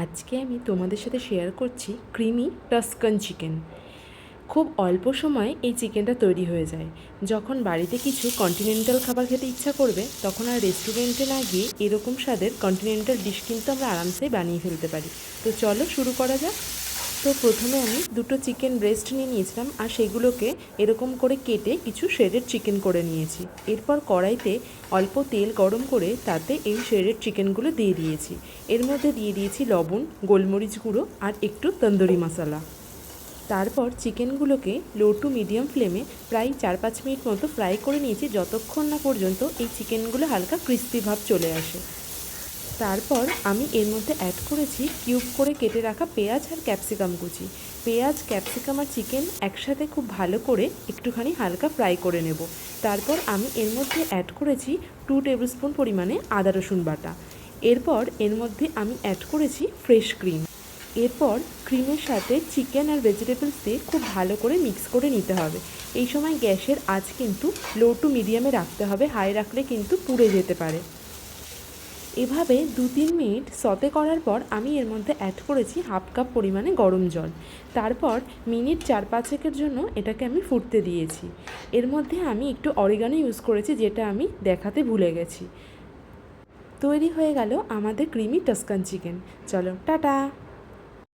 আজকে আমি তোমাদের সাথে শেয়ার করছি ক্রিমি টাস্কান চিকেন। খুব অল্প সময়ে এই চিকেনটা তৈরি হয়ে যায়। যখন বাড়িতে কিছু কন্টিনেন্টাল খাবার খেতে ইচ্ছা করবে তখন আর রেস্টুরেন্টে না গিয়ে এরকম স্বাদের কন্টিনেন্টাল ডিশ কিন্তু আমরা আরামসেই বানিয়ে ফেলতে পারি। তো চলো শুরু করা যাক। তো প্রথমে আমি দুটো চিকেন ব্রেস্ট নিয়ে নিয়েছিলাম আর সেগুলোকে এরকম করে কেটে কিছু শ্রেডেড চিকেন করে নিয়েছি। এরপর কড়াইতে অল্প তেল গরম করে তাতে এই শ্রেডেড চিকেনগুলো দিয়ে দিয়েছি। এর মধ্যে দিয়ে দিয়েছি লবণ, গোলমরিচ গুঁড়ো আর একটু তন্দুরি মশলা। তারপর চিকেনগুলোকে লো টু মিডিয়াম ফ্লেমে প্রায় 4-5 মিনিট মতো ফ্রাই করে নিয়েছি, যতক্ষণ না পর্যন্ত এই চিকেনগুলো হালকা ক্রিস্পি ভাব চলে আসে। তারপর আমি এর মধ্যে অ্যাড করেছি কিউব করে কেটে রাখা পেঁয়াজ আর ক্যাপসিকাম কুচি। পেঁয়াজ, ক্যাপসিকাম আর চিকেন একসাথে খুব ভালো করে একটুখানি হালকা ফ্রাই করে নেব। তারপর আমি এর মধ্যে অ্যাড করেছি 2 টেবিল স্পুন পরিমাণে আদা রসুন বাটা। এরপর এর মধ্যে আমি অ্যাড করেছি ফ্রেশ ক্রিম। এরপর ক্রিমের সাথে চিকেন আর ভেজিটেবলস দিয়ে খুব ভালো করে মিক্স করে নিতে হবে। এই সময় গ্যাসের আঁচ কিন্তু লো টু মিডিয়ামে রাখতে হবে, হাই রাখলে কিন্তু পুড়ে যেতে পারে। এভাবে 2-3 মিনিট সতে করার পর আমি এর মধ্যে অ্যাড করেছি হাফ কাপ পরিমাণে গরম জল। তারপর মিনিট 4-5 জন্য এটাকে আমি ফুটতে দিয়েছি। এর মধ্যে আমি একটু অরিগানো ইউজ করেছি, যেটা আমি দেখাতে ভুলে গেছি। তৈরি হয়ে গেল আমাদের ক্রিমি টাস্কান চিকেন। চলো টাটা।